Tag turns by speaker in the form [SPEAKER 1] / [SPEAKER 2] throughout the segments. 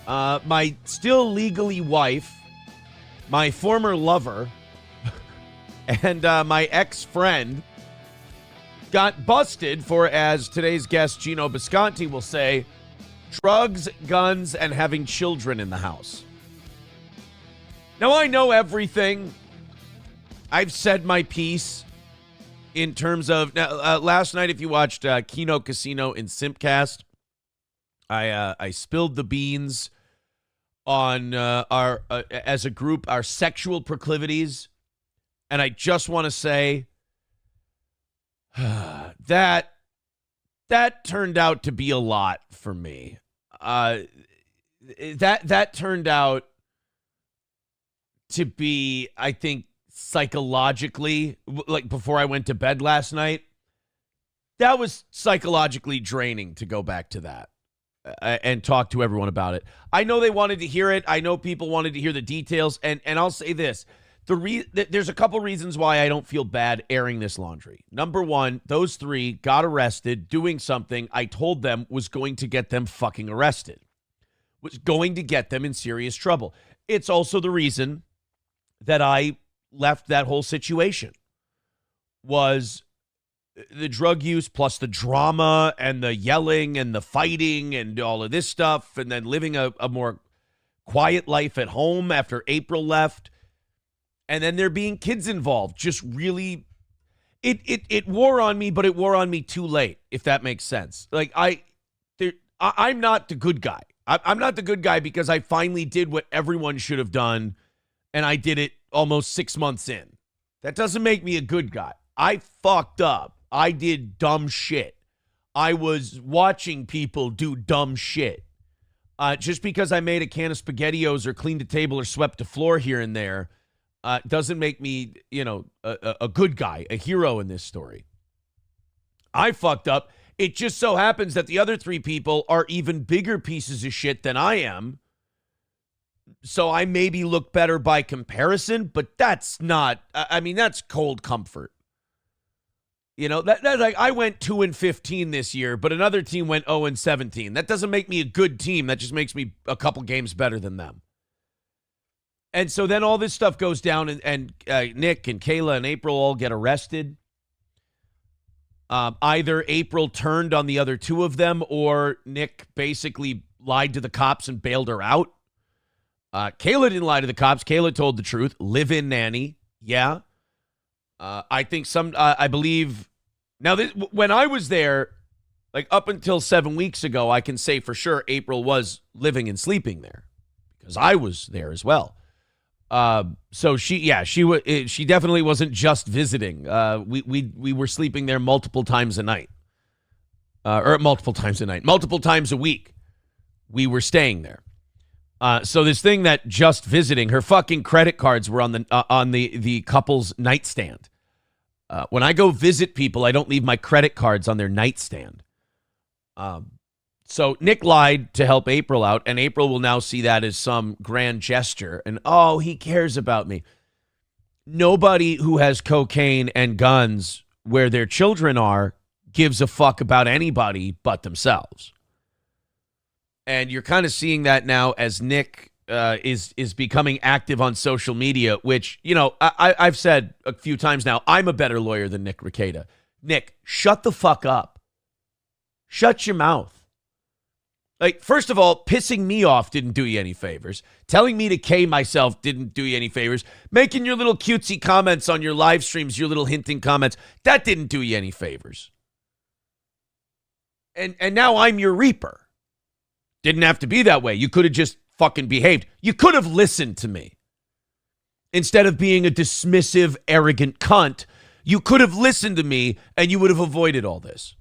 [SPEAKER 1] My still legally wife, my former lover, and my ex-friend got busted for, as today's guest Gino Bisconti will say, drugs, guns, and having children in the house. Now, I know everything. I've said my piece in terms of... last night, if you watched Keno Casino in Simpcast, I spilled the beans on our as a group, our sexual proclivities. And I just want to say that turned out to be a lot for me. That turned out to be, I think, psychologically, like before I went to bed last night, that was psychologically draining to go back to that and talk to everyone about it. I know they wanted to hear it. I know people wanted to hear the details. And I'll say this. There's a couple reasons why I don't feel bad airing this laundry. Number one, those three got arrested doing something I told them was going to get them fucking arrested, was going to get them in serious trouble. It's also the reason that I left that whole situation, was the drug use plus the drama and the yelling and the fighting and all of this stuff, and then living a more quiet life at home after April left. And then there being kids involved, just really, it wore on me, but it wore on me too late, if that makes sense. Like, I'm not the good guy. I'm not the good guy because I finally did what everyone should have done, and I did it almost 6 months in. That doesn't make me a good guy. I fucked up. I did dumb shit. I was watching people do dumb shit. Just because I made a can of SpaghettiOs or cleaned a table or swept a floor here and there, doesn't make me, a good guy, a hero in this story. I fucked up. It just so happens that the other three people are even bigger pieces of shit than I am. So I maybe look better by comparison, but that's not, that's cold comfort. That's like I went 2-15 this year, but another team went 0-17. That doesn't make me a good team. That just makes me a couple games better than them. And so then all this stuff goes down, and Nick and Kayla and April all get arrested. Either April turned on the other two of them, or Nick basically lied to the cops and bailed her out. Kayla didn't lie to the cops. Kayla told the truth. Live-in nanny. Yeah. I think I believe... Now, when I was there, like up until 7 weeks ago, I can say for sure April was living and sleeping there because I was there as well. So she definitely wasn't just visiting. We were sleeping there multiple times a night, multiple times a week. We were staying there. So this thing that just visiting, her fucking credit cards were on the couple's nightstand. When I go visit people, I don't leave my credit cards on their nightstand. So Nick lied to help April out, and April will now see that as some grand gesture. And, oh, he cares about me. Nobody who has cocaine and guns where their children are gives a fuck about anybody but themselves. And you're kind of seeing that now as Nick is becoming active on social media, which, I've said a few times now, I'm a better lawyer than Nick Rekieta. Nick, shut the fuck up. Shut your mouth. Like, first of all, pissing me off didn't do you any favors. Telling me to K myself didn't do you any favors. Making your little cutesy comments on your live streams, your little hinting comments, that didn't do you any favors. And now I'm your reaper. Didn't have to be that way. You could have just fucking behaved. You could have listened to me. Instead of being a dismissive, arrogant cunt, you could have listened to me and you would have avoided all this.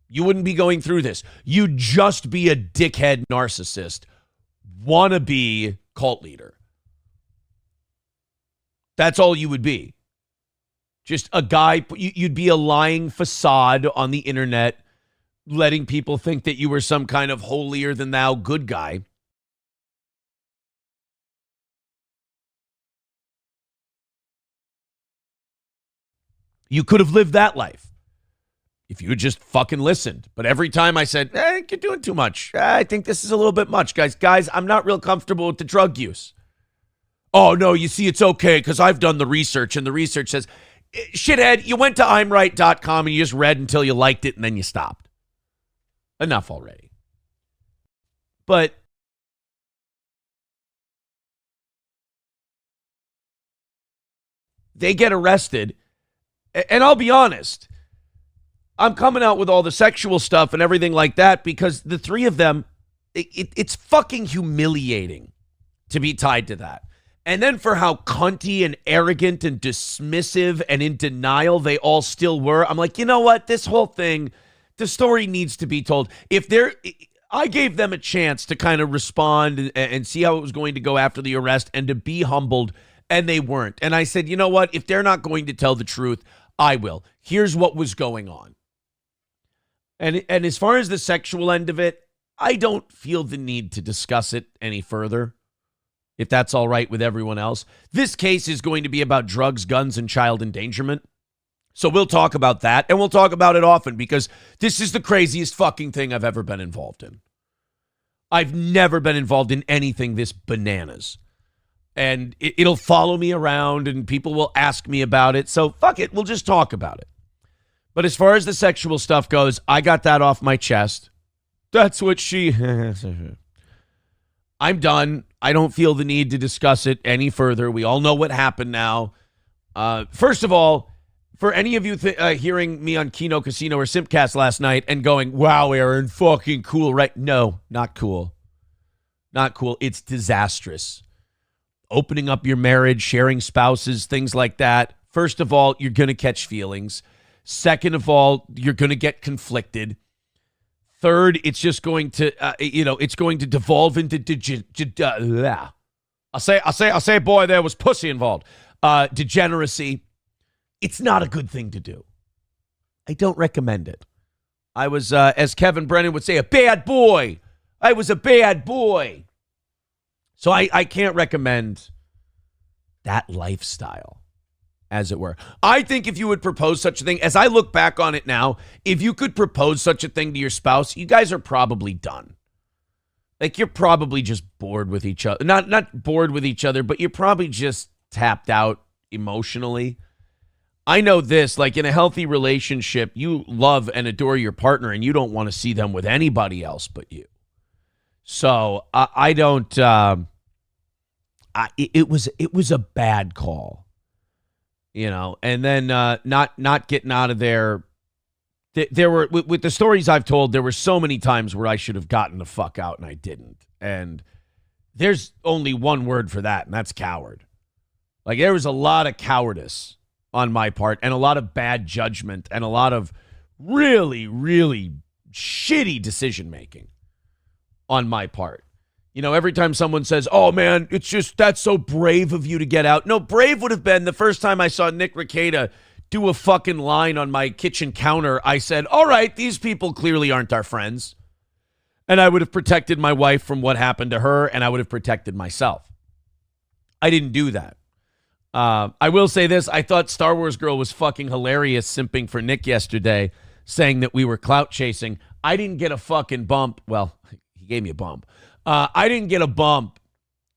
[SPEAKER 1] You wouldn't be going through this. You'd just be a dickhead narcissist, wannabe cult leader. That's all you would be. Just a guy, you'd be a lying facade on the internet, letting people think that you were some kind of holier-than-thou good guy. You could have lived that life. If you had just fucking listened. But every time I said, you're doing too much. I think this is a little bit much, guys. Guys, I'm not real comfortable with the drug use. Oh, no, you see, it's okay because I've done the research, and the research says, shithead, you went to imright.com and you just read until you liked it and then you stopped. Enough already. But they get arrested, and I'll be honest, I'm coming out with all the sexual stuff and everything like that because the three of them, it's fucking humiliating to be tied to that. And then for how cunty and arrogant and dismissive and in denial they all still were, I'm like, you know what? This whole thing, the story needs to be told. I gave them a chance to kind of respond and see how it was going to go after the arrest and to be humbled, and they weren't. And I said, you know what? If they're not going to tell the truth, I will. Here's what was going on. And as far as the sexual end of it, I don't feel the need to discuss it any further, if that's all right with everyone else. This case is going to be about drugs, guns, and child endangerment. So we'll talk about that, and we'll talk about it often because this is the craziest fucking thing I've ever been involved in. I've never been involved in anything this bananas. And it'll follow me around, and people will ask me about it. So fuck it, we'll just talk about it. But as far as the sexual stuff goes, I got that off my chest. That's what she... I'm done. I don't feel the need to discuss it any further. We all know what happened now. First of all, for any of you hearing me on Kino Casino or Simpcast last night and going, wow, Aaron, fucking cool, right? No, not cool. Not cool. It's disastrous. Opening up your marriage, sharing spouses, things like that. First of all, you're going to catch feelings. Second of all, you're going to get conflicted. Third, it's just going to, it's going to devolve into, I say, boy, there was pussy involved. Degeneracy. It's not a good thing to do. I don't recommend it. I was, as Kevin Brennan would say, a bad boy. I was a bad boy. So I can't recommend that lifestyle, as it were. I think if you would propose such a thing, as I look back on it now, if you could propose such a thing to your spouse, you guys are probably done. Like, you're probably just bored with each other. Not bored with each other, but you're probably just tapped out emotionally. I know this, like in a healthy relationship, you love and adore your partner and you don't want to see them with anybody else but you. So I don't, it was a bad call. You know, and then not getting out of there. There were, with the stories I've told, there were so many times where I should have gotten the fuck out and I didn't. And there's only one word for that, and that's coward. Like, there was a lot of cowardice on my part and a lot of bad judgment and a lot of really, really shitty decision making on my part. You know, every time someone says, oh, man, it's just, that's so brave of you to get out. No, brave would have been the first time I saw Nick Rekieta do a fucking line on my kitchen counter. I said, all right, these people clearly aren't our friends. And I would have protected my wife from what happened to her, and I would have protected myself. I didn't do that. I will say this. I thought Star Wars Girl was fucking hilarious simping for Nick yesterday, saying that we were clout chasing. I didn't get a fucking bump. Well, he gave me a bump. I didn't get a bump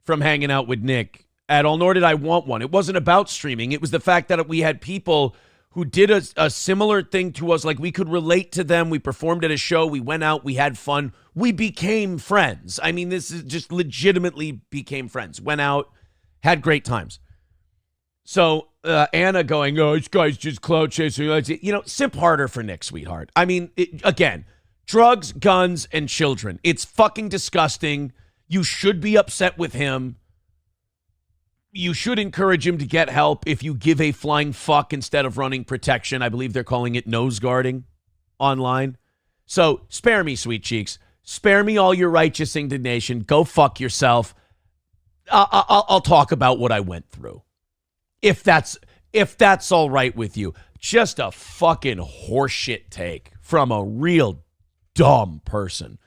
[SPEAKER 1] from hanging out with Nick at all, nor did I want one. It wasn't about streaming. It was the fact that we had people who did a similar thing to us. Like, we could relate to them. We performed at a show. We went out. We had fun. We became friends. I mean, this is just legitimately became friends. Went out, had great times. So Anna going, oh, this guy's just clout chasing. You know, simp harder for Nick, sweetheart. I mean, again, drugs, guns, and children. It's fucking disgusting. You should be upset with him. You should encourage him to get help if you give a flying fuck instead of running protection. I believe they're calling it nose guarding online. So spare me, sweet cheeks. Spare me all your righteous indignation. Go fuck yourself. I'll talk about what I went through. If that's all right with you. Just a fucking horseshit take from a real dumb person.